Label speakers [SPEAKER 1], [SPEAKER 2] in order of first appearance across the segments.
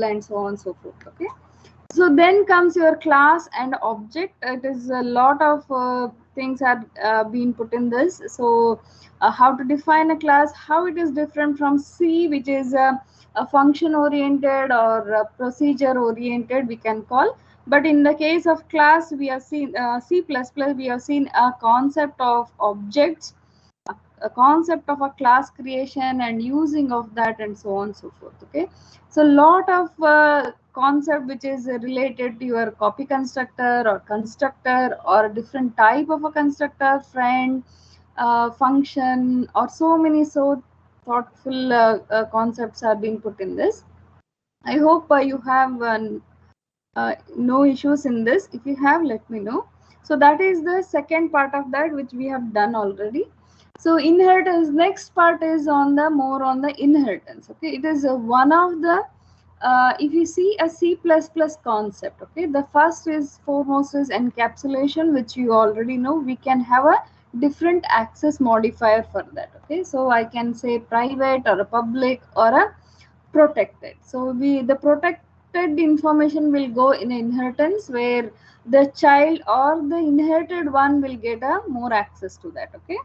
[SPEAKER 1] and so on and so forth. Okay. So then comes your class and object. It is a lot of things are being put in this. So how to define a class, how it is different from C, which is a function oriented or a procedure oriented, we can call. But in the case of class, we have seen C++, we have seen a concept of objects, a concept of a class creation and using of that, and so on and so forth. Okay. So lot of concept which is related to your copy constructor or a different type of a constructor, friend, function, or so many so thoughtful concepts are being put in this. I hope you have no issues in this. If you have, let me know. So that is the second part of that which we have done already. So inheritance, next part is on the more on the inheritance. Okay, it is one of the if you see a C++ concept. Okay, the first is foremost is encapsulation, which you already know. We can have a different access modifier for that. Okay, so I can say private or a public or a protected. So the protected information will go in inheritance, where the child or the inherited one will get a more access to that. Okay.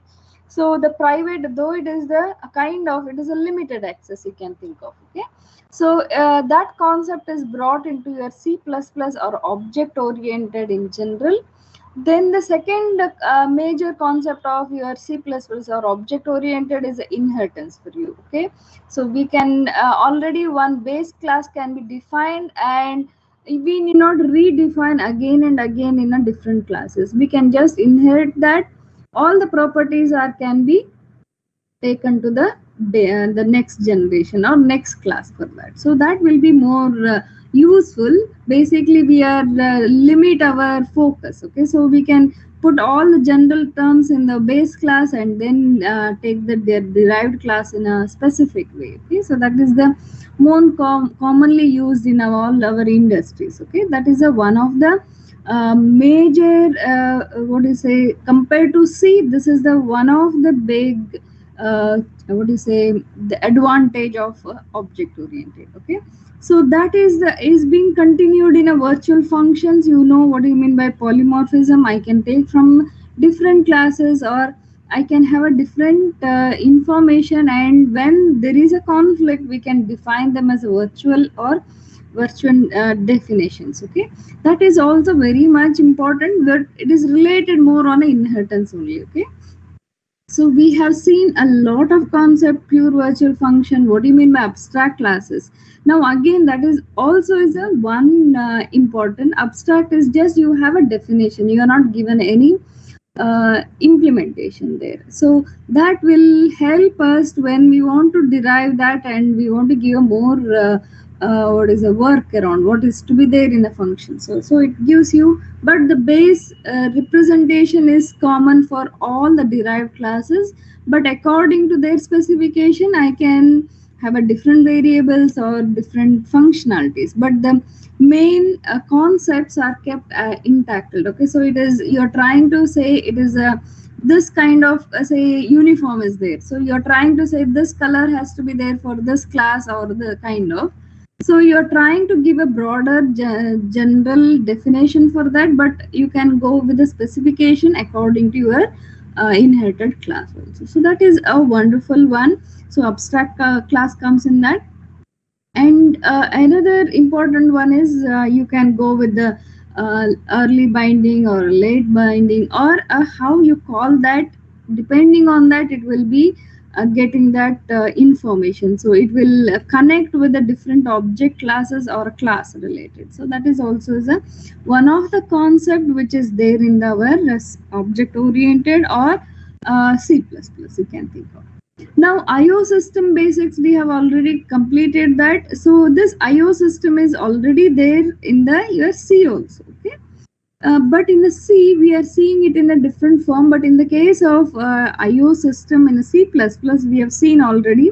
[SPEAKER 1] So the private, though it is the kind of, it is a limited access, you can think of. Okay. So that concept is brought into your C++ or object oriented in general. Then the second major concept of your C++ or object oriented is inheritance for you. Okay. So we can already one base class can be defined, and we need not redefine again and again in a different classes. We can just inherit that. All the properties are can be taken to the next generation or next class for that. So that will be more useful. Basically, we are limit our focus. Okay, so we can put all the general terms in the base class and then take the derived class in a specific way. Okay, so that is the more commonly used in all our industries. Okay, that is a one of the major what do you say, compared to C, this is the one of the big what do you say, the advantage of object oriented. Okay, so that is being continued in a virtual functions. You know what do you mean by polymorphism? I can take from different classes, or I can have a different information, and when there is a conflict, we can define them as a virtual or virtual definitions. Okay, that is also very much important, but it is related more on inheritance only. Okay. So we have seen a lot of concept, pure virtual function. What do you mean by abstract classes? Now again, that is also is a one important. Abstract is just you have a definition. You are not given any implementation there. So that will help us when we want to derive that and we want to give a more what is a work around what is to be there in the function. So it gives you, but the base representation is common for all the derived classes, but according to their specification, I can have a different variables or different functionalities, but the main concepts are kept intact. Okay, so it is, you're trying to say it is a this kind of say uniform is there, so you're trying to say this color has to be there for this class or the kind of, so you're trying to give a broader general definition for that, but you can go with the specification according to your inherited class also. So that is a wonderful one. So abstract class comes in that. And another important one is you can go with the early binding or late binding, or how you call that. Depending on that, it will be getting that information. So it will connect with the different object classes or class related. So that is also is a one of the concept which is there in our object oriented or C++, you can think of. Now IO system basics, we have already completed that. So this IO system is already there in the your C also. Okay. But in the C, we are seeing it in a different form. But in the case of IO system in a C++, we have seen already,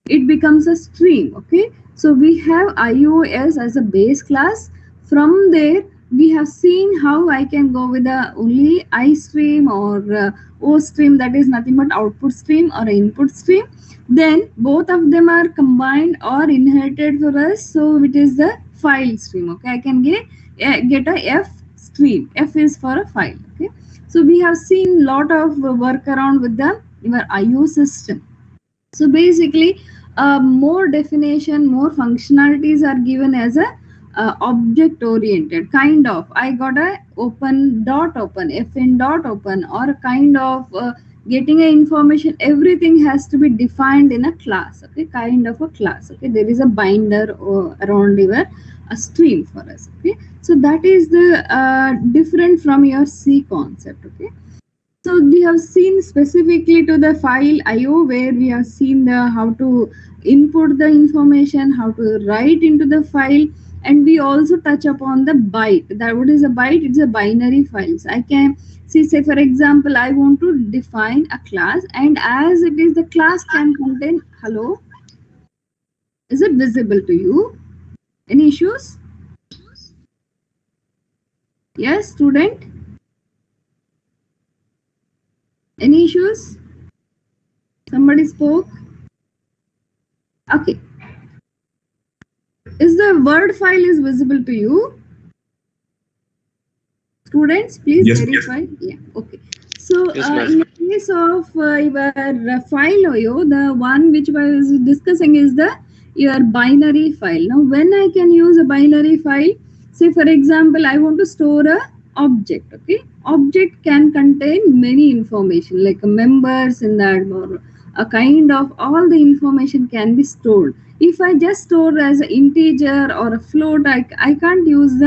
[SPEAKER 1] it becomes a stream. Okay, so we have IOS as a base class. From there, we have seen how I can go with the only I stream or O stream, that is nothing but output stream or input stream. Then both of them are combined or inherited for us, so it is the file stream. Okay, I can get a F stream. F is for a file. Okay, so we have seen lot of work around with the your IO system. So basically, more definition, more functionalities are given as a object oriented kind of. I got a open dot open, fn dot open, or a kind of getting a information. Everything has to be defined in a class. Okay, kind of a class. Okay, there is a binder around your a stream for us. Okay, so that is the different from your C concept. Okay. So we have seen specifically to the file IO, where we have seen the how to input the information, how to write into the file, and we also touch upon the byte. That what is a byte? It's a binary files. I can see, say for example, I want to define a class, and as it is, the class can contain. Hello, is it visible to you? Any issues? Yes, student. Any issues? Somebody spoke? Okay. Is the Word file is visible to you? Students, please verify. Yeah, okay. So in the case of your file OYO, the one which I was discussing is your binary file. Now, when I can use a binary file, say for example, I want to store a object. Okay, object can contain many information like members in that, or a kind of all the information can be stored. If I just store as an integer or a float, I can't use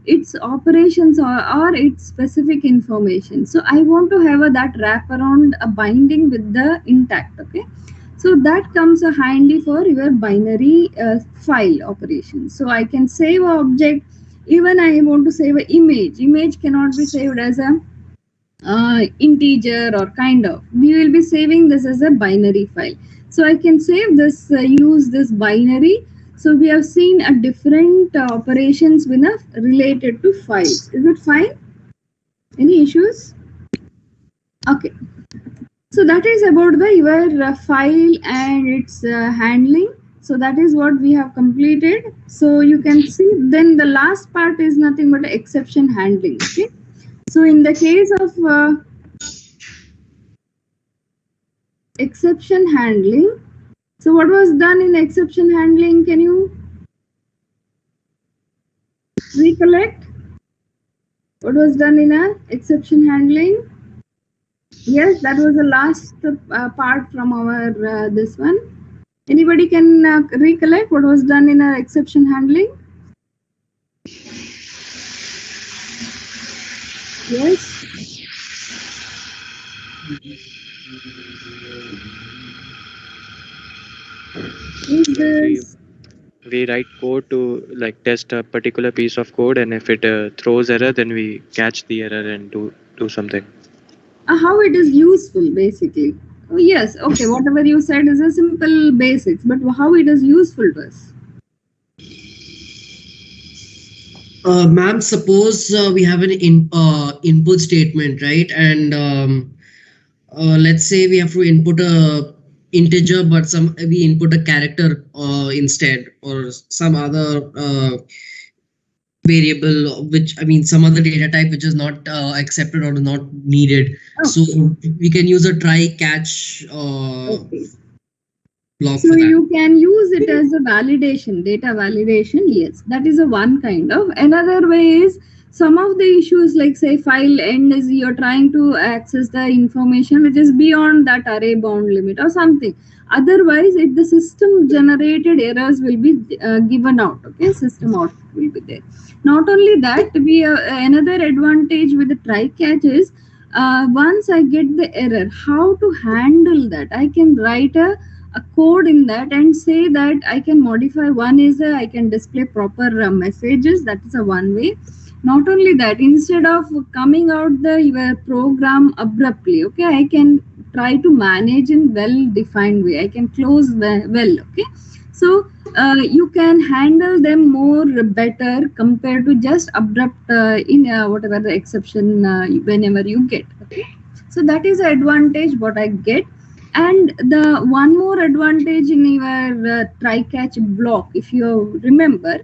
[SPEAKER 1] its operations or its specific information. So I want to have that wraparound a binding with the intact. Okay, so that comes a handy for your binary file operation. So I can save an object. Even I want to save an image. Image cannot be saved as a integer or kind of. We will be saving this as a binary file. So I can save this, use this binary. So we have seen a different operations with related to files. Is it fine? Any issues? Okay. So that is about the your file and its handling. So that is what we have completed. So you can see then the last part is nothing but exception handling. Okay. So in the case of exception handling, so what was done in exception handling? Can you recollect what was done in a exception handling? Yes, that was the last part from our this one. Anybody can recollect what was done in our exception handling? Yes.
[SPEAKER 2] We write code to like test a particular piece of code, and if it throws error, then we catch the error and do something.
[SPEAKER 1] How it is useful, basically. Oh, yes, okay, whatever you said is a simple basics, but how it is useful to us?
[SPEAKER 3] Ma'am, suppose we have an input statement, right? And let's say we have to input a integer, but we input a character instead, or some other variable, which I mean some other data type which is not accepted or not needed. Okay. So we can use a try catch
[SPEAKER 1] okay.
[SPEAKER 3] block.
[SPEAKER 1] So you can use it as a validation, data validation. Yes, that is a one kind of. Another way is some of the issues like say file end is you're trying to access the information which is beyond that array bound limit or something. Otherwise, if the system generated errors will be given out. Okay, system output will be there. Not only that, we another advantage with the try catch is once I get the error, how to handle that. I can write a code in that and say that I can modify. One is I can display proper messages. That is a one way. Not only that, instead of coming out your program abruptly, okay, I can try to manage in well-defined way. I can close well, okay. So you can handle them more better compared to just abrupt in whatever the exception whenever you get. Okay, so that is the advantage what I get. And the one more advantage in your try catch block, if you remember,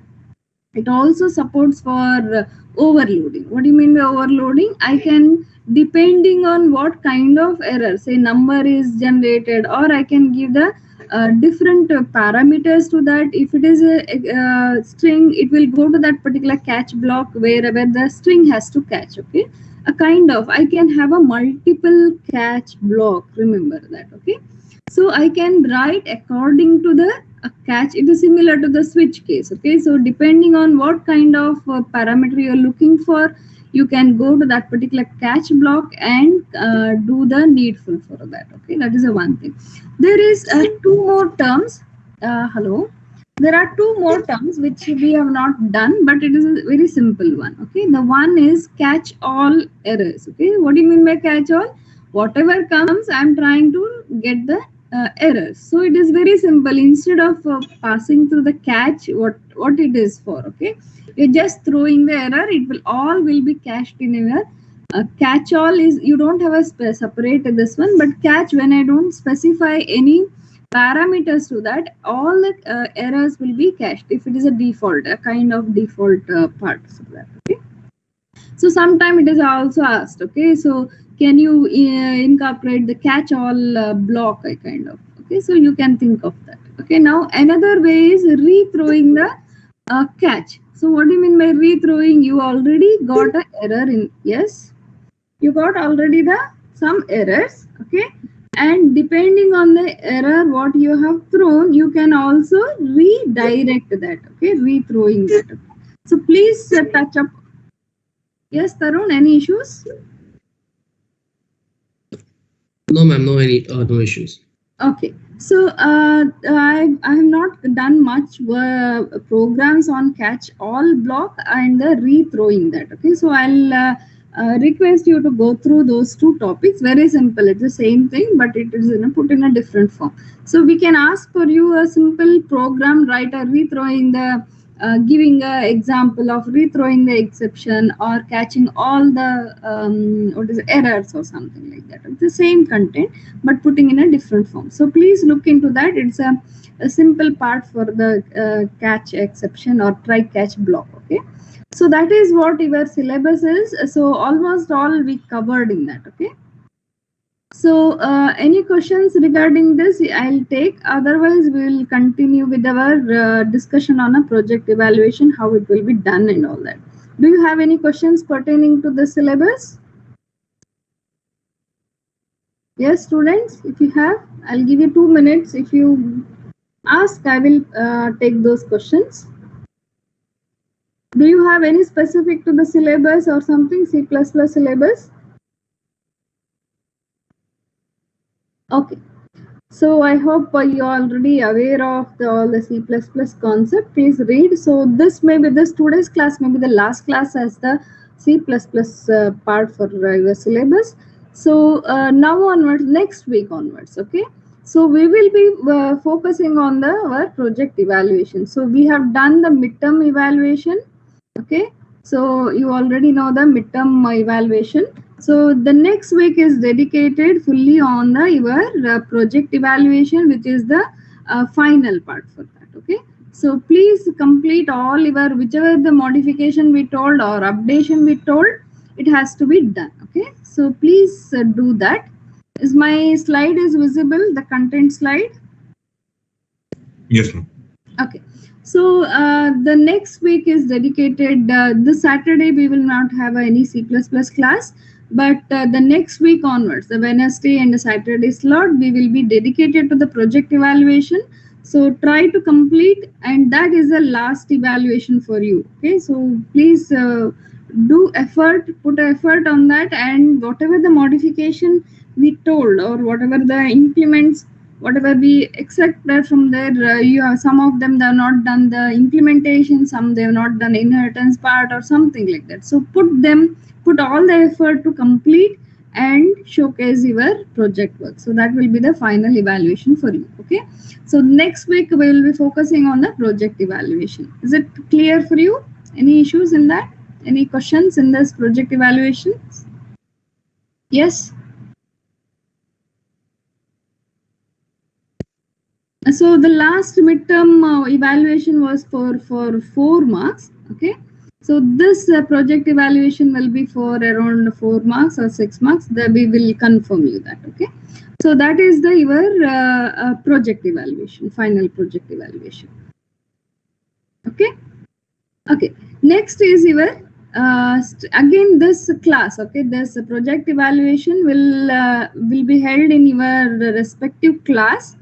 [SPEAKER 1] it also supports for overloading. What do you mean by overloading? I can, depending on what kind of error, say number is generated, or I can give the different parameters to that. If it is a string, it will go to that particular catch block wherever the string has to catch. Okay, a kind of, I can have a multiple catch block, remember that. Okay, so I can write according to the catch. It is similar to the switch case. Okay, so depending on what kind of parameter you are looking for, you can go to that particular catch block and do the needful for that. Okay, that is the one thing. There is two more terms. Hello. There are two more terms which we have not done, but it is a very simple one. Okay, the one is catch all errors. Okay, what do you mean by catch all? Whatever comes, I am trying to get the errors. So it is very simple. Instead of passing through the catch, what it is for. Okay, you're just throwing the error. It will all will be cached in your catch all. Is you don't have a separate this one, but catch, when I don't specify any parameters to that, all the errors will be cached if it is a default, a kind of default part of that. Okay, so sometime it is also asked. Okay, so can you incorporate the catch all block, I kind of. Okay, so you can think of that. Okay, now another way is rethrowing the catch. So what do you mean by rethrowing? You already got an error in, yes, you got already the some errors. Okay, and depending on the error what you have thrown, you can also redirect that. Okay, rethrowing that. So please touch up. Yes, Tarun, any issues?
[SPEAKER 3] No, ma'am, no issues.
[SPEAKER 1] Okay, so I have not done much programs on catch all block and the rethrowing that. Okay, so I'll request you to go through those two topics. Very simple. It's the same thing, but it is put in a different form. So we can ask for you a simple program, write a rethrowing the giving an example of rethrowing the exception or catching all the what is errors or something like that. It's the same content but putting in a different form. So please look into that. It's a simple part for the catch exception or try catch block. Okay, so that is what your syllabus is. So almost all we covered in that. Okay, so any questions regarding this I'll take, otherwise we will continue with our discussion on a project evaluation, how it will be done and all that. Do you have any questions pertaining to the syllabus? Yes, students, if you have, I'll give you 2 minutes. If you ask, I will take those questions. Do you have any specific to the syllabus or something, C++ syllabus? Okay, so I hope you are already aware of all the C++ concept. Please read. So this may be this today's class, may be the last class as the C++ part for your syllabus. So now onwards, next week onwards, okay. So we will be focusing on our project evaluation. So we have done the midterm evaluation, okay. So you already know the midterm evaluation. So the next week is dedicated fully on the your project evaluation, which is the final part for that. Okay. So please complete all your whichever the modification we told or updation we told, it has to be done. Okay. So please do that. Is my slide is visible? The content slide?
[SPEAKER 4] Yes, ma'am.
[SPEAKER 1] Okay. So the next week is dedicated. This Saturday we will not have any C++ class. But the next week onwards, the Wednesday and the Saturday slot, we will be dedicated to the project evaluation. So try to complete, and that is the last evaluation for you. Okay, so please do effort, put effort on that, and whatever the modification we told or whatever the implements, whatever we expect that from there, you have some of them they have not done the implementation, some they have not done inheritance part or something like that. So put all the effort to complete and showcase your project work. So that will be the final evaluation for you. Okay, so next week we will be focusing on the project evaluation. Is it clear for you? Any issues in that? Any questions in this project evaluation? Yes. So the last midterm evaluation was for 4 marks. Okay, so this project evaluation will be for around 4 marks or 6 marks. That we will confirm you that. Okay, so that is the your project evaluation, final project evaluation. Okay, okay. Next is your again this class. Okay, this project evaluation will be held in your respective class.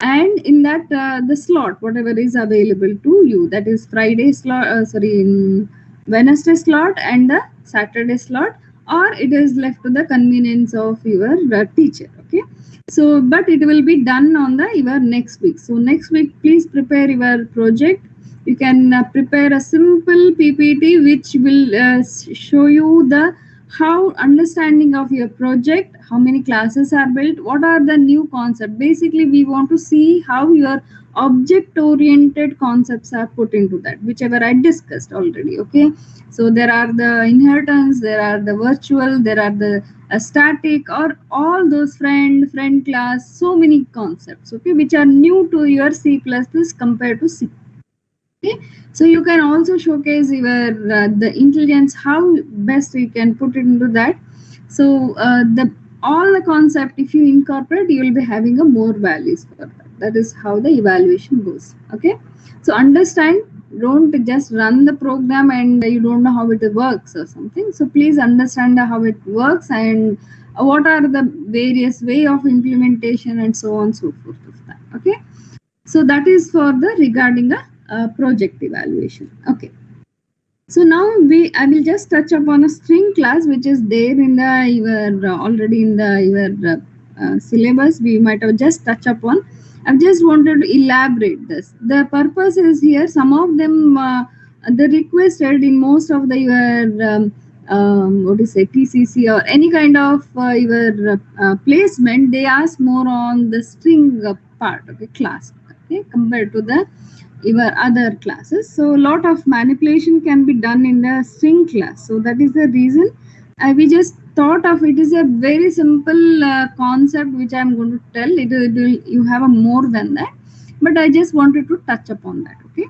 [SPEAKER 1] And in that the slot whatever is available to you, that is Friday slot, Wednesday slot and the Saturday slot, or it is left to the convenience of your teacher. Okay, so but it will be done on the your next week. So next week please prepare your project. You can prepare a simple PPT which will show you the how understanding of your project, how many classes are built, what are the new concepts. Basically we want to see how your object oriented concepts are put into that, whichever I discussed already. Okay, so there are the inheritance, there are the virtual, there are the static, or all those friend class, so many concepts, okay, which are new to your C++ compared to C. Okay, so you can also showcase your the intelligence, how best you can put it into that. So the all the concept, if you incorporate, you will be having a more values for that. That is how the evaluation goes. Okay, so understand, don't just run the program and you don't know how it works or something. So please understand how it works and what are the various way of implementation and so on and so forth of that. Okay, so that is for the regarding the project evaluation. Okay, so now I will just touch upon a string class which is there in the your already in the your syllabus. We might have just touched upon. I just wanted to elaborate this. The purpose is here, some of them the requested in most of the your what do you say, TCC or any kind of your placement, they ask more on the string part of the class, okay, compared to the your other classes. So a lot of manipulation can be done in the string class. So that is the reason we just thought of it is a very simple concept which I am going to tell. It will you have a more than that, but I just wanted to touch upon that. Okay,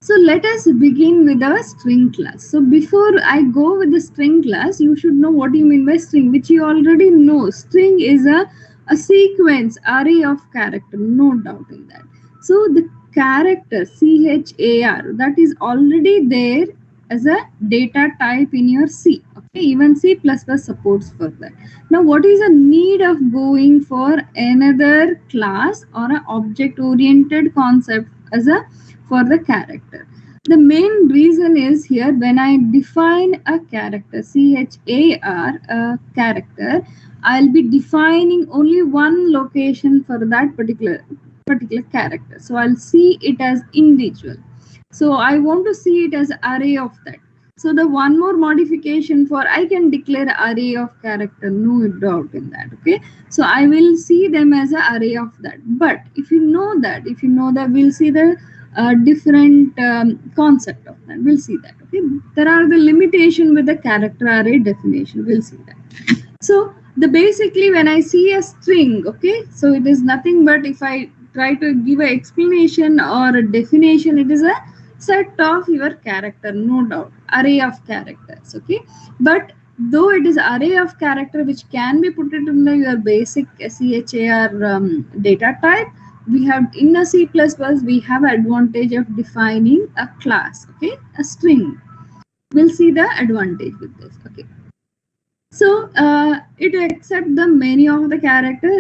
[SPEAKER 1] so let us begin with our string class. So before I go with the string class, you should know what you mean by string, which you already know. String is a sequence, array of character, no doubt in that. So the character char, that is already there as a data type in your C. Okay, even C++ supports for that. Now what is the need of going for another class or an object oriented concept as a for the character? The main reason is here, when I define a character char, a character, I'll be defining only one location for that particular character. So I'll see it as individual. So I want to see it as array of that. So the one more modification for I can declare array of character, no doubt in that. Okay, so I will see them as an array of that. But if you know that, we'll see the different concept of that. We'll see that. Okay, there are the limitation with the character array definition. We'll see that. So the basically when I see a string, okay, so it is nothing but if I try to give an explanation or a definition, it is a set of your character, no doubt, array of characters. Okay, but though it is array of character which can be put into your basic char data type, we have in a C++ we have advantage of defining a class, okay, a string. We'll see the advantage with this. Okay, so it accepts the many of the character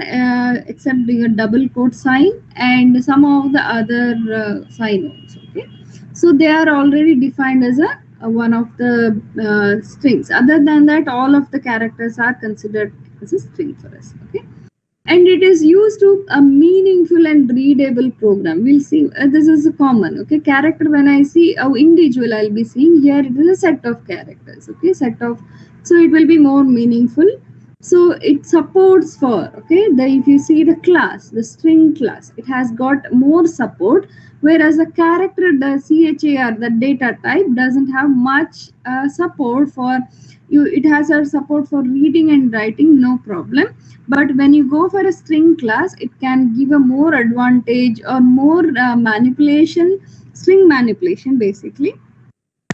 [SPEAKER 1] except the double quote sign and some of the other sign also. Okay, so they are already defined as a one of the strings. Other than that, all of the characters are considered as a string for us. Okay, and it is used to a meaningful and readable program. We'll see this is a common. Okay, character, when I see individual, I'll be seeing here it is a set of characters. Okay, set of So it will be more meaningful. So it supports for, okay, if you see the class, the string class, it has got more support, whereas the character, the char, the data type, doesn't have much support for you. It has a support for reading and writing, no problem, but when you go for a string class, it can give a more advantage or more manipulation, string manipulation basically.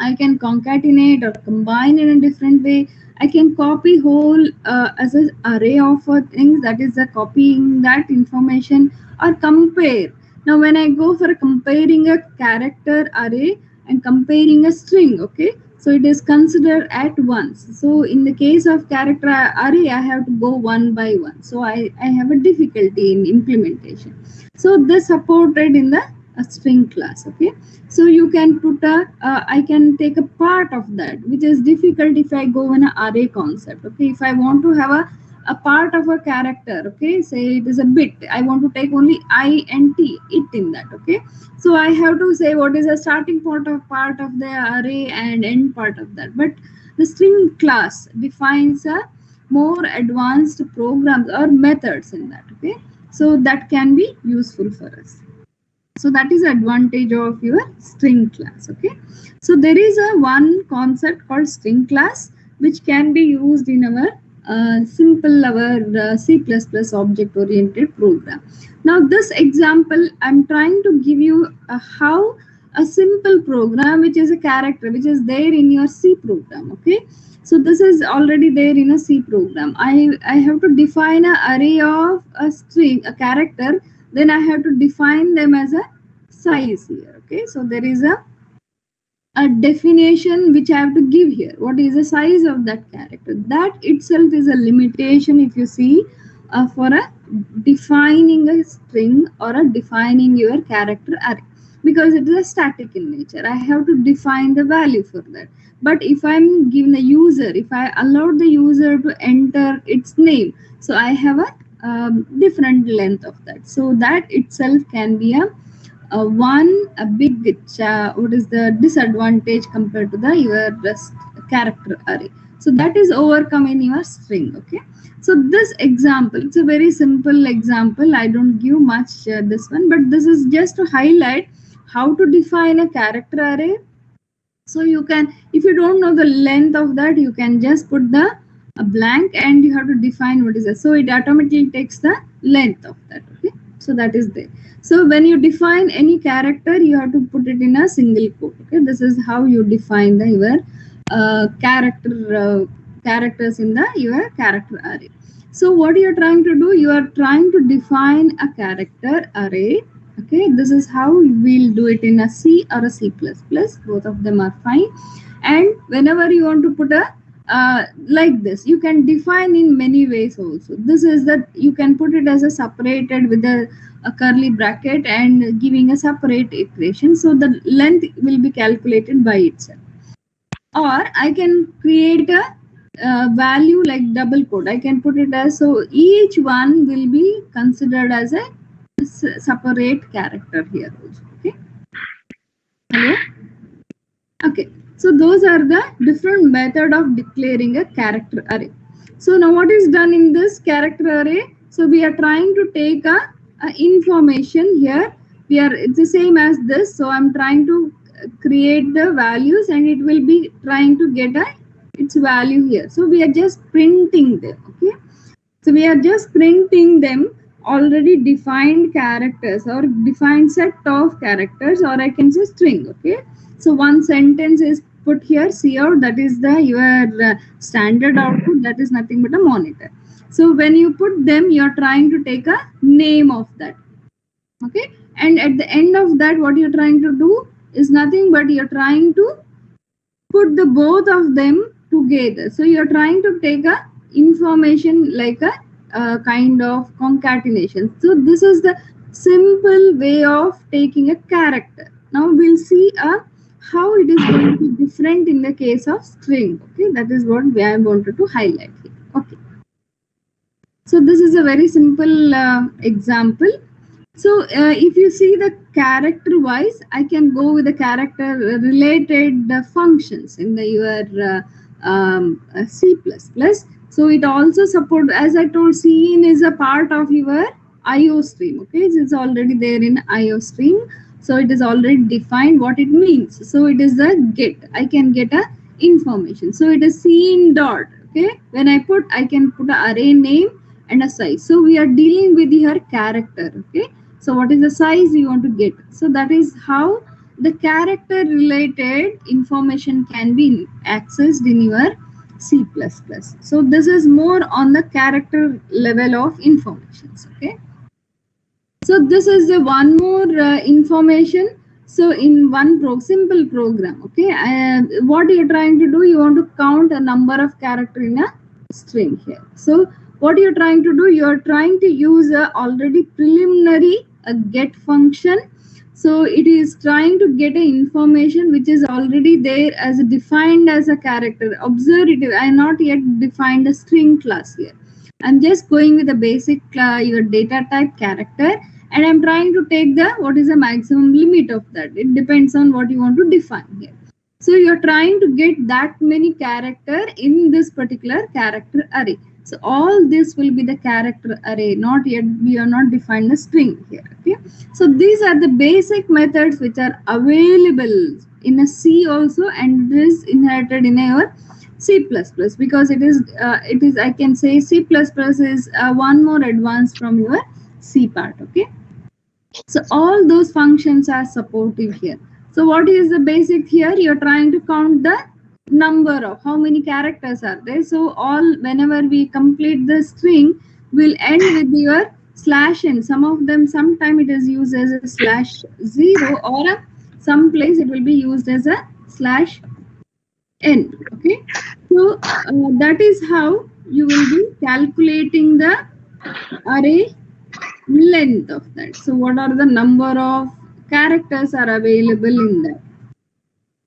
[SPEAKER 1] I can concatenate or combine in a different way. I can copy whole as an array of things, that is copying that information, or compare. Now when I go for comparing a character array and comparing a string, okay, so it is considered at once. So in the case of character array, I have to go one by one. So I have a difficulty in implementation. So this supported in the string class, okay. So you can put I can take a part of that, which is difficult if I go in an array concept, okay. If I want to have a part of a character, okay, say it is a bit, I want to take only I and T, it in that, okay. So I have to say what is the starting part of the array and end part of that. But the string class defines a more advanced programs or methods in that, okay. So that can be useful for us. So that is the advantage of your string class, okay. So there is one concept called string class, which can be used in our simple C++ object oriented program. Now this example, I'm trying to give you how a simple program, which is a character, which is there in your C program, okay. So this is already there in a C program. I have to define an array of a string, a character, then I have to define them as a size here, okay. So there is a definition which I have to give here. What is the size of that character? That itself is a limitation, if you see, for a defining a string or a defining your character array, because it is a static in nature. I have to define the value for that. But if I'm given a user, if I allow the user to enter its name, so I have a different length of that. So that itself can be a big what is the disadvantage compared to the your character array. So that is overcome in your string, okay. So this example, it's a very simple example. I don't give much this one, but this is just to highlight how to define a character array. So you can, if you don't know the length of that, you can just put the a blank and you have to define what is it. So it automatically takes the length of that, okay. So that is there. So when you define any character, you have to put it in a single quote, okay. This is how you define the your characters in the your character array. So what you are trying to do, you are trying to define a character array, okay. This is how we'll do it in a C or a C++, both of them are fine. And whenever you want to put a like this, you can define in many ways also. This is that you can put it as a separated with a curly bracket and giving a separate equation, so the length will be calculated by itself. Or I can create a value like double quote. I can put it as, so each one will be considered as a separate character here also, okay. Hello, okay. So those are the different method of declaring a character array. So now what is done in this character array? So we are trying to take a information here. It's the same as this. So I'm trying to create the values and it will be trying to get its value here. So we are just printing them, okay. So we are just printing them already defined characters or defined set of characters, or I can say string, okay. So one sentence is put here, cout, that is the your standard output, that is nothing but a monitor. So when you put them, you are trying to take a name of that, okay. And at the end of that, what you're trying to do is nothing but you're trying to put the both of them together. So you're trying to take a information like a kind of concatenation. So this is the simple way of taking a character. Now we'll see how it is going to be different in the case of string, okay. That is what I wanted to highlight here, okay. So this is a very simple example. So if you see the character wise, I can go with the character related functions in the your C++. So it also support, as I told, Cin is a part of your IO stream. Okay, it's already there in IO stream. So it is already defined what it means. So it is the get. I can get a information. So it is Cin dot. Okay, when I can put a array name and a size. So we are dealing with your character. Okay, so what is the size you want to get? So that is how the character related information can be accessed in your C++. So this is more on the character level of informations. Okay. So this is the one more information. So in one simple program, okay, what you're trying to do, you want to count a number of character in a string here. So what you're trying to do, you're trying to use a already preliminary get function. So it is trying to get a information which is already there as defined as a character. Observe it, I not yet defined a string class here. I'm just going with the basic your data type character, and I'm trying to take the what is the maximum limit of that. It depends on what you want to define here. So you're trying to get that many character in this particular character array. So all this will be the character array. Not yet, we are not defined the string here. Okay. So these are the basic methods which are available in a C also, and it is inherited in your C++, because it is I can say C++ is one more advanced from your C part. Okay. So all those functions are supportive here. So what is the basic here? You're trying to count the number of how many characters are there. So all, whenever we complete the string, will end with your /n. Some of them, sometime it is used as a /0, or some place it will be used as a /n. Okay. So that is how you will be calculating the array length of that. So what are the number of characters are available in that?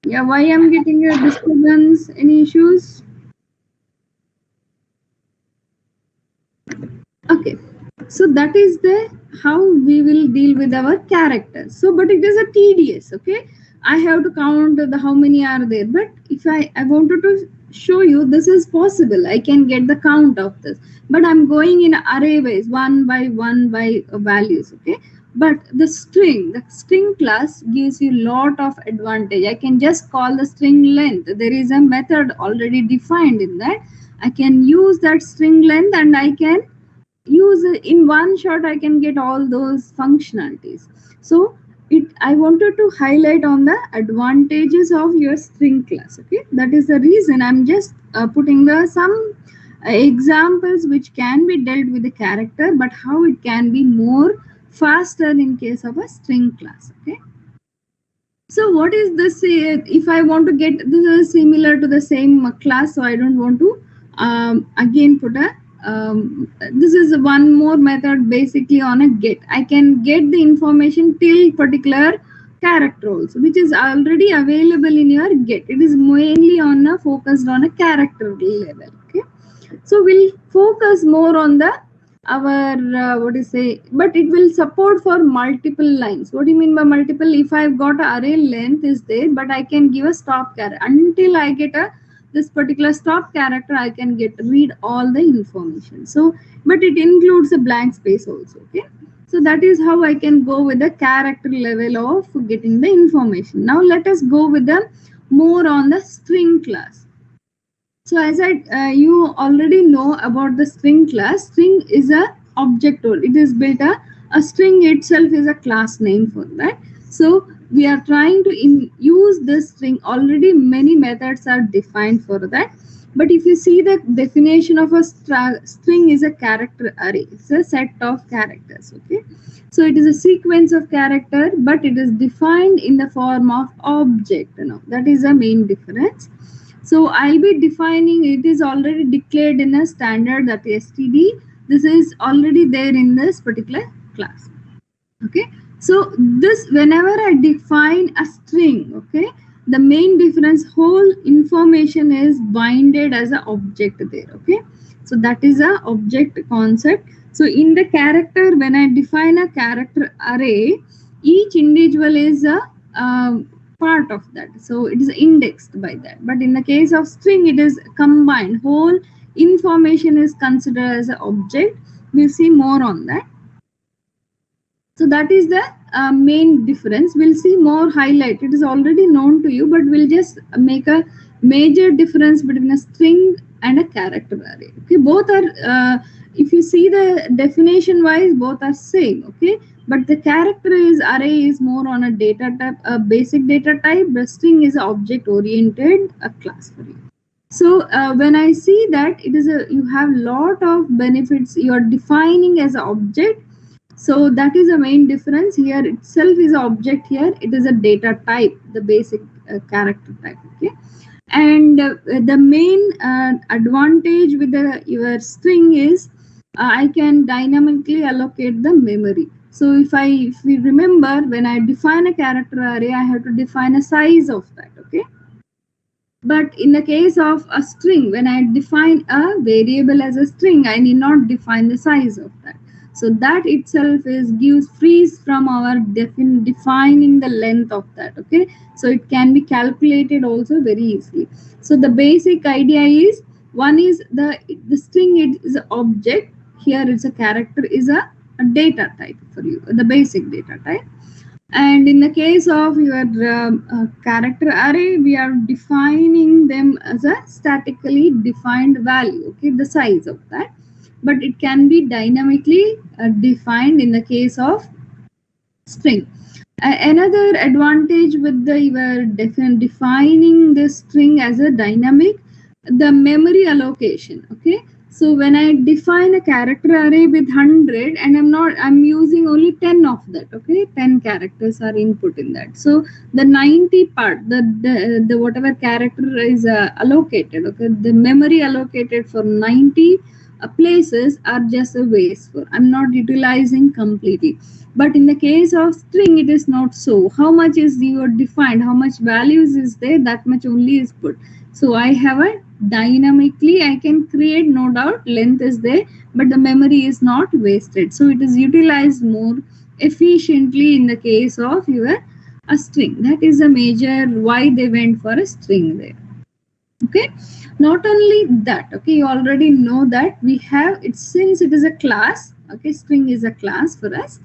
[SPEAKER 1] Yeah, why I'm getting a disturbance? Any issues? Okay, so that is the how we will deal with our characters. So, but it is a tedious. Okay, I have to count the how many are there. But if I wanted to show you, this is possible. I can get the count of this. But I'm going in array wise, one by values. Okay. But the string class gives you lot of advantage. I can just call the string length. There is a method already defined in that. I can use that string length, and I can use it in one shot. I can get all those functionalities. So I wanted to highlight on the advantages of your string class. Okay, that is the reason I'm just putting the some examples which can be dealt with the character, but how it can be more faster in case of a string class. Okay, so what is this? If I want to get, this is similar to the same class, so I don't want to again put a this is one more method basically on a get. I can get the information till particular character also, which is already available in your get. It is mainly on a focused on a character level. Okay, so we'll focus more on the our what is say, but it will support for multiple lines. What do you mean by multiple? If I've got a array length is there, but I can give a stop character until I get a this particular stop character. I can read all the information. So, but it includes a blank space also. Okay, so that is how I can go with the character level of getting the information. Now let us go with the more on the string class. So as you already know about the string class. String is a object, or it is built a string itself is a class name for that. So we are trying to use this string. Already many methods are defined for that. But if you see the definition of a string is a character array. It's a set of characters. Okay, so it is a sequence of character, but it is defined in the form of object. That is the main difference. So I'll be defining, it is already declared in a standard, that std. This is already there in this particular class. Okay, so this, whenever I define a string, okay, the main difference, whole information is binded as an object there. Okay, so that is a object concept. So in the character, when I define a character array, each individual is a part of that, so it is indexed by that. But in the case of string, it is combined, whole information is considered as an object. We'll see more on that. So that is the main difference. We'll see more highlight. It is already known to you, but we'll just make a major difference between a string and a character array. Okay, both are, if you see the definition wise, both are same. Okay, but the character array is more on a data type, a basic data type. The string is object oriented, a class for you. So when I see that, it is you have lot of benefits. You are defining as an object. So that is the main difference. Here itself is an object, here it is a data type, the basic character type. Okay, and the main advantage with your string is I can dynamically allocate the memory. So if we remember, when I define a character array, I have to define a size of that. Okay, but in the case of a string, when I define a variable as a string, I need not define the size of that. So that itself gives freeze from our defining the length of that. Okay, so it can be calculated also very easily. So the basic idea is, one is the string is an object, here it's a character is a data type for you, the basic data type. And in the case of your character array, we are defining them as a statically defined value. Okay, the size of that, but it can be dynamically defined in the case of string. Another advantage with your defining the string as a dynamic, the memory allocation. Okay, so when I define a character array with 100, and I'm using only 10 of that. Okay, 10 characters are input in that. So the 90 part, the whatever character is allocated, okay, the memory allocated for 90 places are just a wasteful. I'm not utilizing completely. But in the case of string, it is not so. How much is your defined, how much values is there, that much only is put. So I have a dynamically, I can create, no doubt length is there, but the memory is not wasted. So it is utilized more efficiently in the case of your a string. That is a major why they went for a string there. Okay, not only that, okay, you already know that we have it, since it is a class. Okay, string is a class for us.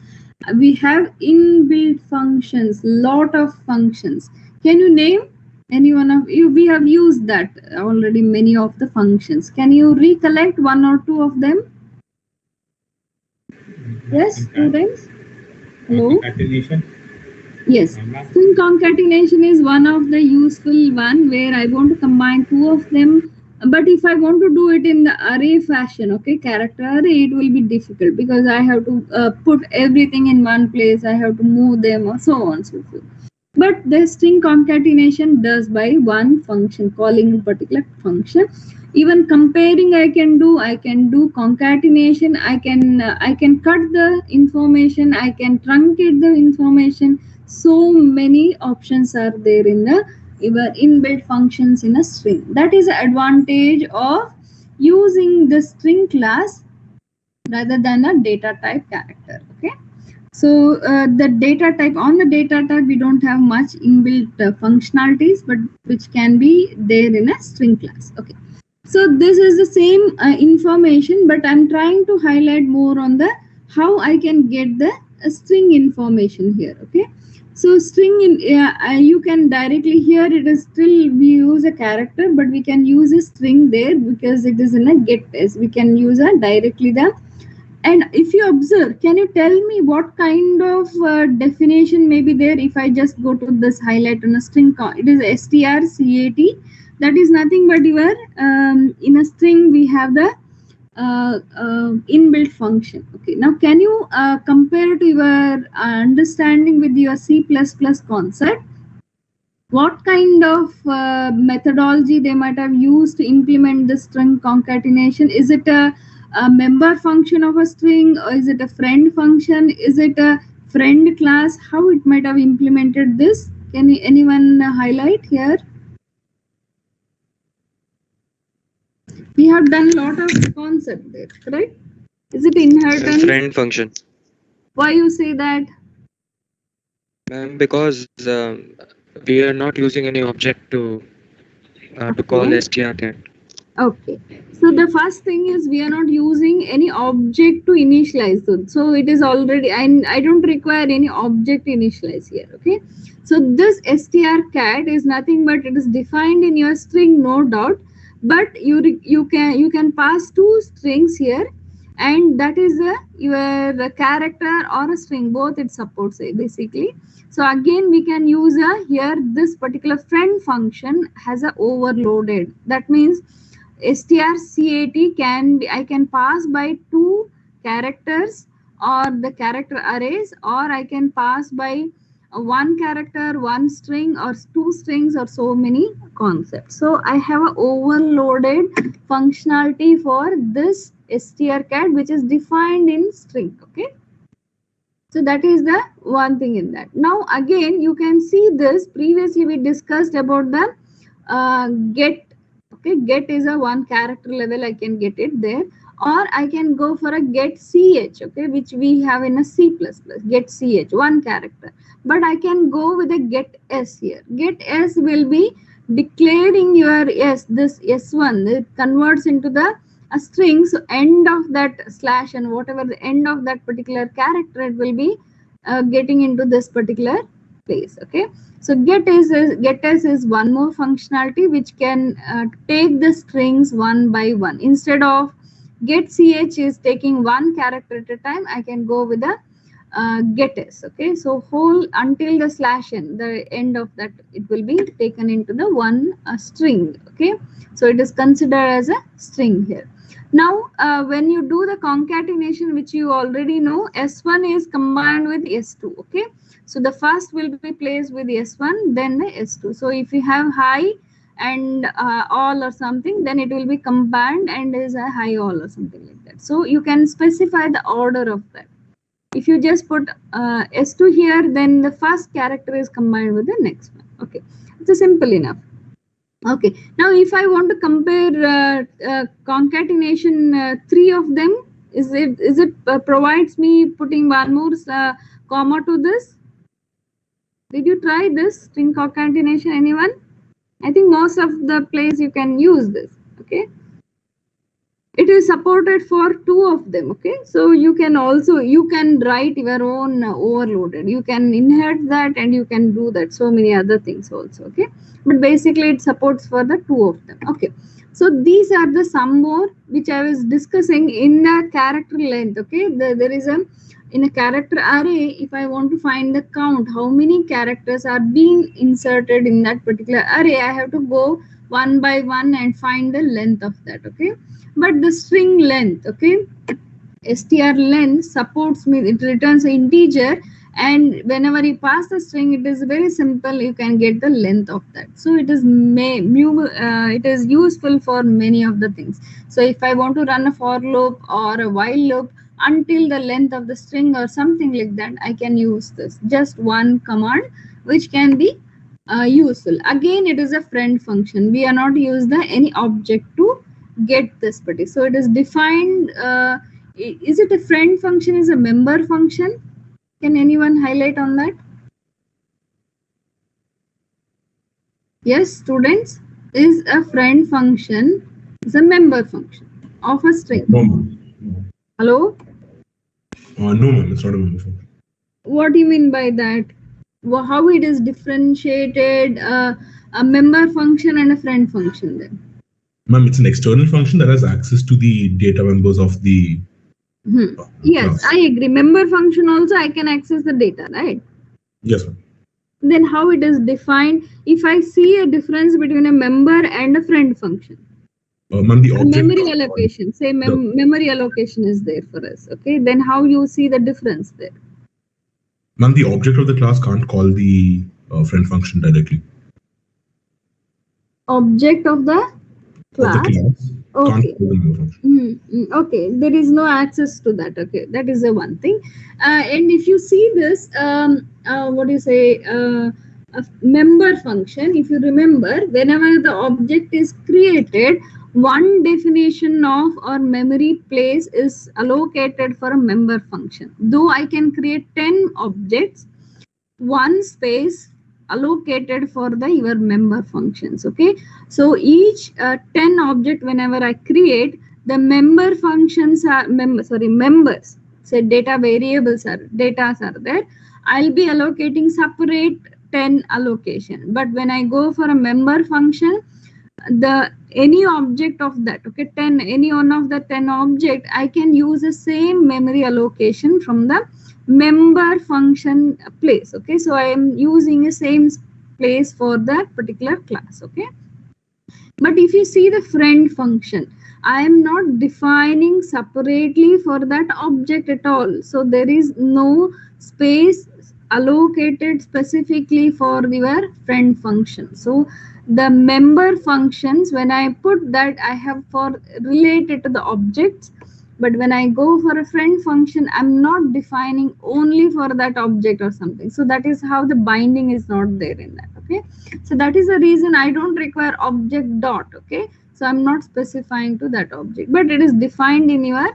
[SPEAKER 1] We have inbuilt functions, lot of functions. Can you name any one of you? We have used that already, many of the functions. Can you recollect one or two of them? Yes, students? Hello?
[SPEAKER 4] Concatenation.
[SPEAKER 1] Yes, string concatenation is one of the useful one, where I want to combine two of them. But if I want to do it in the array fashion, okay, character array, it will be difficult because I have to put everything in one place. I have to move them, or so on and so forth. But the string concatenation does by one function, calling a particular function. Even comparing, I can do concatenation. I can cut the information. I can truncate the information. So many options are there in the inbuilt functions in a string. That is the advantage of using the string class rather than a data type character. Okay, so the data type, on the data type we don't have much inbuilt functionalities, but which can be there in a string class. Okay, so this is the same information, but I'm trying to highlight more on the how I can get the string information here. Okay, so string in you can directly, here it is still we use a character, but we can use a string there because it is in a get test. We can use a directly the. And if you observe, can you tell me what kind of definition may be there? If I just go to this highlight on a string, it is strcat. That is nothing but your in a string we have the inbuilt function. Okay, now can you compare to your understanding with your C++ concept? What kind of methodology they might have used to implement the string concatenation? Is it a member function of a string, or is it a friend function? Is it a friend class? How it might have implemented this? Can anyone highlight here? We have done a lot of concept there, right? Is it inheritance?
[SPEAKER 2] Friend function.
[SPEAKER 1] Why you say that?
[SPEAKER 2] Because We are not using any object to call
[SPEAKER 1] Okay.
[SPEAKER 2] strcat.
[SPEAKER 1] Okay, so the first thing is we are not using any object to initialize it. So it is already, and I don't require any object to initialize here. Okay, so this strcat is nothing but it is defined in your string, no doubt, but you can pass two strings here, and that is your character or a string, both it supports it basically. So again we can use here this particular friend function has a overloaded. That means strcat can be, I can pass by two characters or the character arrays, or I can pass by one character, one string, or two strings, or so many concepts. So I have a overloaded functionality for this strcat, which is defined in string. Okay, so that is the one thing in that. Now again you can see this, previously we discussed about the get. Okay, get is a one character level, I can get it there, or I can go for a get ch, okay, which we have in a C++, get ch, one character. But I can go with a get s here. Get s will be declaring your s, this s1, it converts into the a string, so end of that slash and whatever the end of that particular character, it will be getting into this particular place. Okay, so get s is one more functionality which can take the strings one by one. Instead of get ch is taking one character at a time, I can go with a get s. Okay, so whole until the slash n, the end of that, it will be taken into the one string. Okay, so it is considered as a string here. Now when you do the concatenation, which you already know, s1 is combined with s2. Okay, so the first will be placed with s1, then the s2. So if you have high and all or something, then it will be combined and is a high all or something like that. So you can specify the order of that. If you just put s2 here, then the first character is combined with the next one. Okay, it's simple enough. Okay, now if I want to compare concatenation three of them, is it provides me putting one more comma to this? Did you try this string concatenation, anyone? I think most of the place you can use this. Okay, it is supported for two of them. Okay, so you can also, you can write your own overloaded, you can inherit that and you can do that, so many other things also. Okay, but basically it supports for the two of them. Okay, so these are the some more which I was discussing in the character length. Okay, there is a, in a character array, if I want to find the count, how many characters are being inserted in that particular array, I have to go one by one and find the length of that. Okay, but the string length, okay, str length supports me, it returns an integer, and whenever you pass the string, it is very simple, you can get the length of that. So it is it is useful for many of the things. So if I want to run a for loop or a while loop until the length of the string or something like that, I can use this, just one command which can be useful. Again, it is a friend function, we are not use the any object to get this particular. So it is defined, is it a friend function, is a member function? Can anyone highlight on that? Yes, students, is a friend function, is a member function of a string.
[SPEAKER 4] No, ma'am.
[SPEAKER 1] Hello?
[SPEAKER 4] No, ma'am, it's not a member function.
[SPEAKER 1] What do you mean by that? How it is differentiated, a member function and a friend function then?
[SPEAKER 4] Ma'am, it's an external function that has access to the data members of the
[SPEAKER 1] Yes, I agree. Member function also I can access the data, right?
[SPEAKER 4] Yes, ma'am.
[SPEAKER 1] Then how it is defined? If I see a difference between a member and a friend function,
[SPEAKER 4] Ma'am, the object
[SPEAKER 1] memory allocation, say memory allocation is there for us. Okay, then how you see the difference there?
[SPEAKER 4] Ma'am, the object of the class can't call the friend function directly.
[SPEAKER 1] Object of the class? Okay. Okay, there is no access to that. Okay, that is the one thing. And if you see this, what do you say, a member function, if you remember, whenever the object is created, one definition of or memory place is allocated for a member function. Though I can create 10 objects, one space allocated for the your member functions. Okay, so each 10 object whenever I create, the member functions are members, say data variables are datas are there, I'll be allocating separate 10 allocation. But when I go for a member function, the any object of that, okay, 10, any one of the 10 object, I can use the same memory allocation from the member function place. Okay, so I am using the same place for that particular class. Okay, but if you see the friend function, I am not defining separately for that object at all. So there is no space allocated specifically for your friend function. So the member functions, when I put that, I have for related to the objects. But when I go for a friend function, I'm not defining only for that object or something. So that is how the binding is not there in that. Okay, so that is the reason I don't require object dot. Okay, so I'm not specifying to that object, but it is defined in your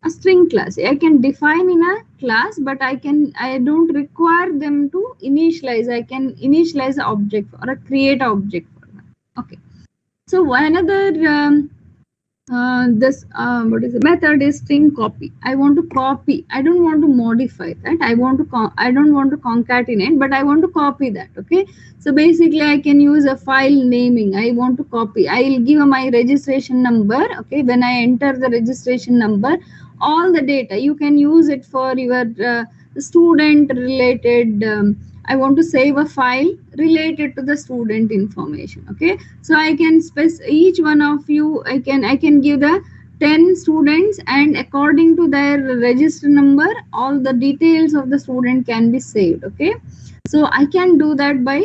[SPEAKER 1] a string class. I can define in a class, but I don't require them to initialize. I can initialize an object or a create object for that. Okay, so another what is the method is string copy. I want to copy, I don't want to modify that. I don't want to concatenate, but I want to copy that. Okay, so basically I can use a file naming. I want to copy, I will give my registration number. Okay, when I enter the registration number, all the data you can use it for your student related I want to save a file related to the student information. Okay, so I can each one of you, I can give the 10 students, and according to their register number, all the details of the student can be saved. Okay, so I can do that by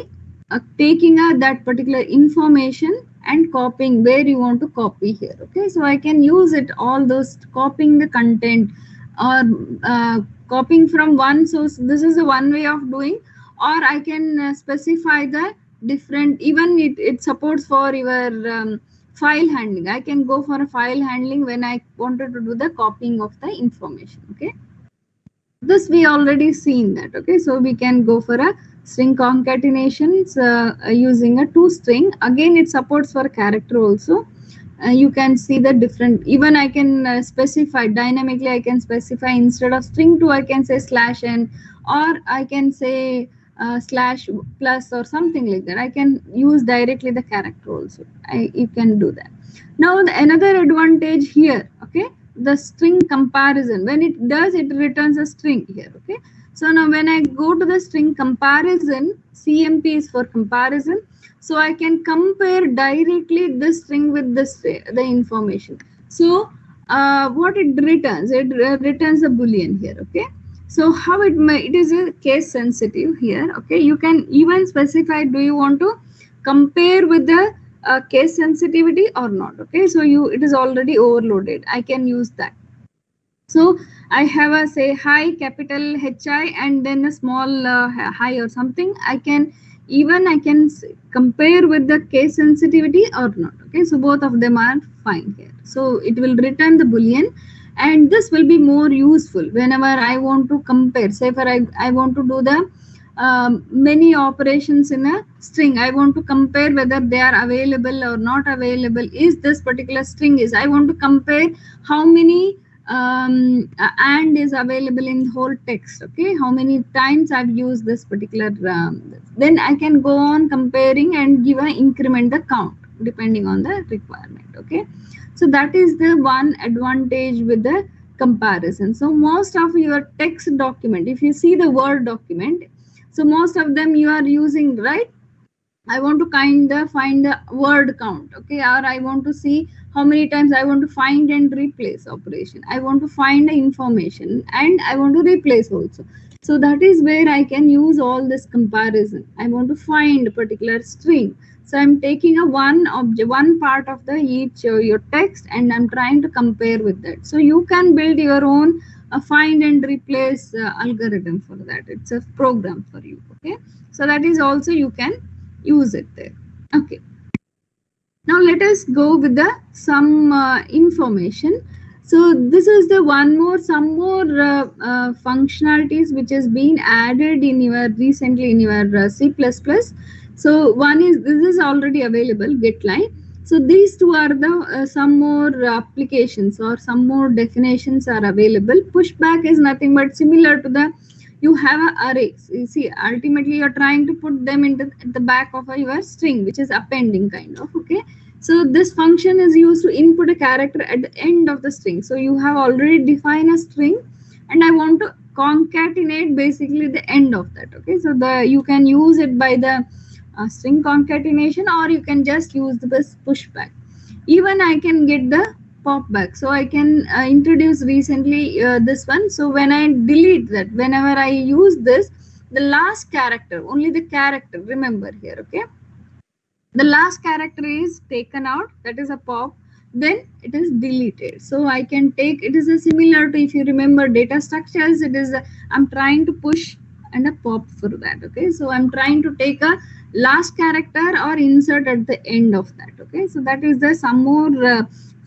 [SPEAKER 1] taking that particular information and copying where you want to copy here. Okay, so I can use it, all those copying the content or copying from one source. This is the one way of doing, or I can specify the different, even it supports for your file handling. I can go for a file handling when I wanted to do the copying of the information. Okay, this we already seen that. Okay, so we can go for a string concatenations using a toString. Again, it supports for character also. You can see the different, even I can specify dynamically. I can specify instead of string2, I can say /n, or I can say /+ or something like that. I can use directly the character also. You can do that. Now another advantage here, okay, the string comparison. When it does, it returns a string here. Okay, so now when I go to the string comparison, CMP is for comparison. So I can compare directly this string with this the information. So what it returns? It returns a boolean here. Okay, so how it is a case sensitive here. Okay, you can even specify, do you want to compare with the case sensitivity or not? Okay, so it is already overloaded. I can use that. So I have a say hi, capital HI, and then a small hi or something. I can compare with the case sensitivity or not. Okay, so both of them are fine here. So it will return the boolean, and this will be more useful whenever I want to compare. Say for I want to do the many operations in a string. I want to compare whether they are available or not available. Is this particular string is, I want to compare how many and is available in whole text. Okay, how many times I've used this particular then I can go on comparing and give an increment the count depending on the requirement. Okay, so that is the one advantage with the comparison. So most of your text document, if you see the Word document, so most of them you are using, right? I want to find the word count. Okay, or I want to see how many times I want to find and replace operation. I want to find the information and I want to replace also. So that is where I can use all this comparison. I want to find a particular string. So I'm taking a one part of the each your text, and I'm trying to compare with that. So you can build your own find and replace algorithm for that. It's a program for you. Okay, so that is also you can use it there. Okay, now let us go with some information. So this is the some more functionalities which has been added in your recently in your C++. So one is this is already available, getline. So these two are the some more applications or some more definitions are available. Pushback is nothing but similar to the you have a arrays. You see, ultimately you're trying to put them into at the back of your string, which is appending kind of. Okay. So this function is used to input a character at the end of the string. So you have already defined a string, and I want to concatenate basically the end of that. Okay, so you can use it by the string concatenation, or you can just use the pushback. Even I can get the pop back. So I can introduce recently this one. So when I delete that, whenever I use this, the last character, only the character, remember here. Okay, the last character is taken out, that is a pop, then it is deleted. So I can take, it is a similar to, if you remember data structures, it is I'm trying to push and a pop for that. Okay, so I'm trying to take a last character or insert at the end of that. Okay, so that is the some more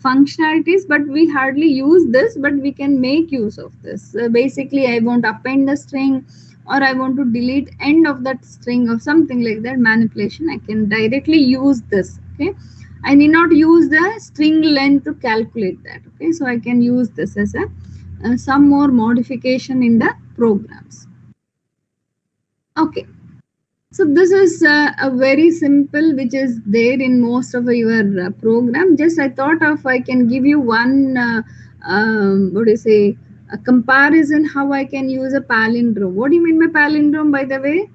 [SPEAKER 1] functionalities, but we hardly use this, but we can make use of this. Basically I want to append the string, or I want to delete end of that string or something like that manipulation, I can directly use this. Okay, I need not use the string length to calculate that. Okay, so I can use this as a some more modification in the programs. Okay, so this is a very simple, which is there in most of your program. Just I thought of I can give you one what do you say, a comparison how I can use a palindrome. What do you mean by palindrome, by the way?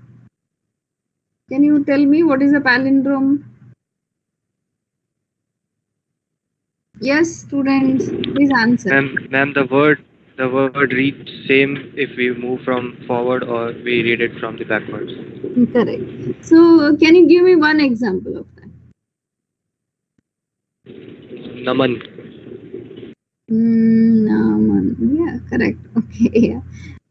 [SPEAKER 1] Can you tell me what is a palindrome? Yes, students, please answer.
[SPEAKER 2] Ma'am, the word reads same if we move from forward or we read it from the backwards.
[SPEAKER 1] Correct. So can you give me one example of that?
[SPEAKER 2] Naman.
[SPEAKER 1] Naman. Yeah, correct. Okay, yeah,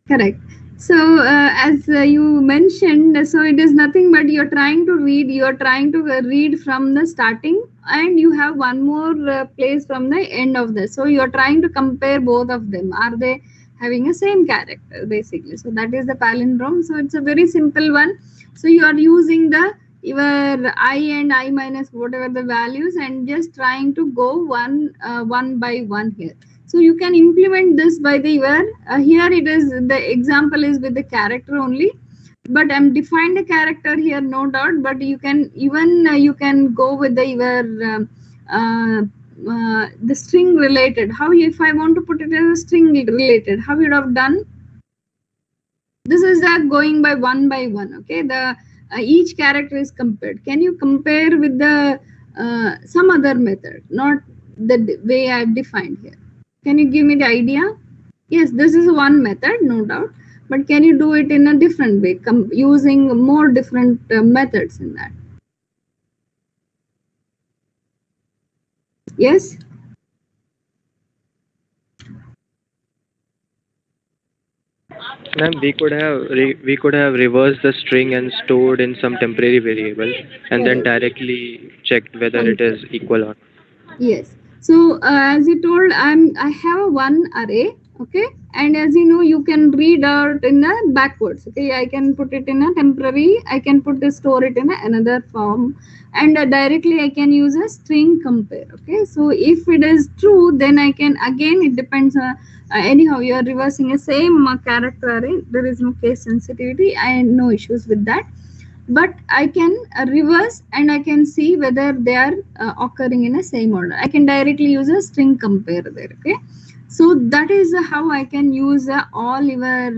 [SPEAKER 1] correct. So as you mentioned, so it is nothing but you're trying to read from the starting, and you have one more place from the end of this. So you're trying to compare both of them. Are they having a same character basically? So that is the palindrome. So it's a very simple one. So you are using the your I and I minus whatever the values, and just trying to go one by one here. So you can implement this by the here it is, the example is with the character only, but I'm defined the character here, no doubt, but you can even you can go with the the string related. How, if I want to put it as a string related, how you would have done? This is the going by one. Okay, the each character is compared. Can you compare with the some other method, not the way I've defined here? Can you give me the idea? Yes, this is one method, no doubt, but can you do it in a different way, using more different methods in that? Yes.
[SPEAKER 2] Ma'am, we could have reversed the string and stored in some temporary variable, and then directly checked whether it is equal or not.
[SPEAKER 1] Yes. So as you told, I have one array. Okay, and as you know, you can read out in the backwards. Okay, I can put it in a temporary, I can store it in another form, and directly I can use a string compare. Okay, so if it is true, then I can, again it depends anyhow you are reversing a same character array, there is no case sensitivity, I have no issues with that, but I can reverse and I can see whether they are occurring in a same order. I can directly use a string compare there. Okay, so that is how I can use all your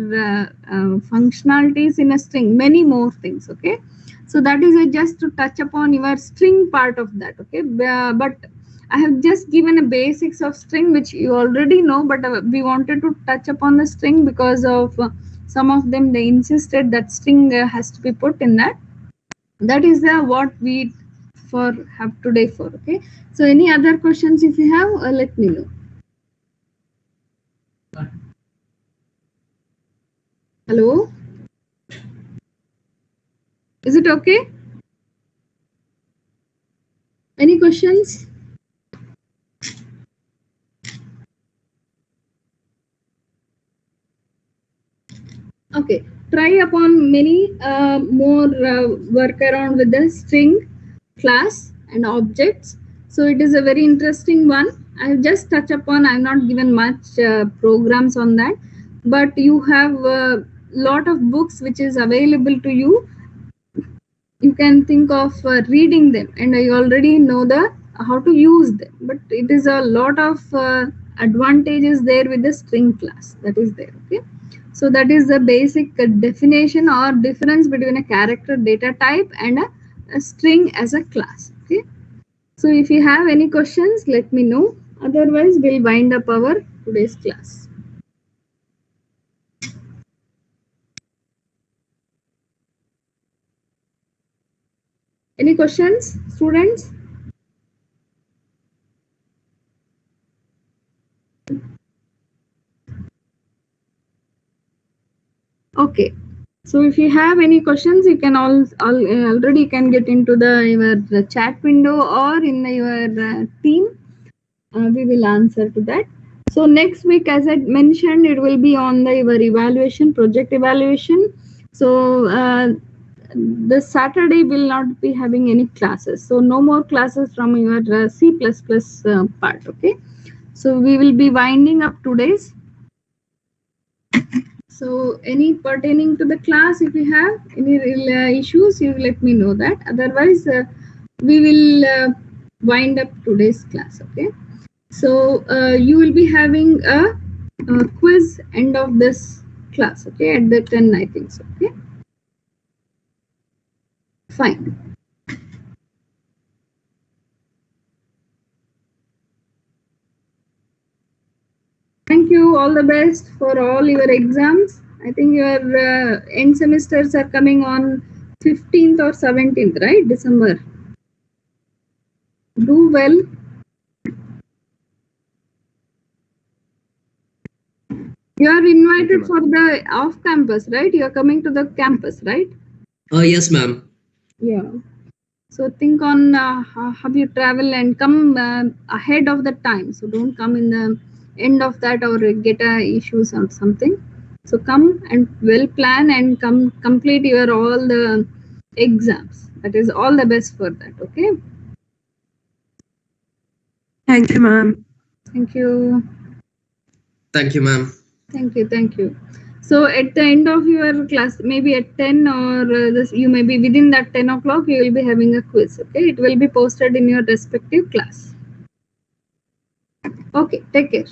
[SPEAKER 1] functionalities in a string, many more things. Okay, so that is just to touch upon your string part of that. Okay, but I have just given a basics of string which you already know, but we wanted to touch upon the string because of some of them they insisted that string has to be put in that. That is what we have today for. Okay, so any other questions if you have, let me know. Hello, is it okay? Any questions? Okay, try upon many more work around with the string, class and objects. So it is a very interesting one. I'll just touch upon, I've not given much programs on that, but you have a lot of books which is available to you. You can think of reading them, and I already know the how to use them, but it is a lot of advantages there with the string class that is there. Okay, so that is the basic definition or difference between a character data type and a string as a class. Okay, so if you have any questions, let me know. Otherwise, we'll wind up our today's class. Any questions, students? Okay. So if you have any questions, you can already can get into your chat window or in your team. We will answer to that. So next week, as I mentioned, it will be on your evaluation, project evaluation. So this Saturday will not be having any classes. So no more classes from your C++ part. Okay. So we will be winding up today's. So any pertaining to the class, if you have any real issues, you let me know that. Otherwise, we will wind up today's class. Okay. So you will be having a quiz end of this class. Okay, at the 10, I think so. Okay. Fine. Thank you. All the best for all your exams. I think your end semesters are coming on 15th or 17th, right? December. Do well. You are invited for the off campus, right? You are coming to the campus, right?
[SPEAKER 3] Yes, ma'am.
[SPEAKER 1] Yeah. So think on how you travel and come ahead of the time. So don't come in the end of that or get issues or something. So come and well plan and come complete your all the exams. That is all the best for that. Okay.
[SPEAKER 5] Thank you, ma'am.
[SPEAKER 1] Thank you.
[SPEAKER 3] Thank you, ma'am.
[SPEAKER 1] Thank you. Thank you. So at the end of your class, maybe at 10 or you may be within that 10 o'clock, you will be having a quiz. Okay. It will be posted in your respective class. Okay. Take care.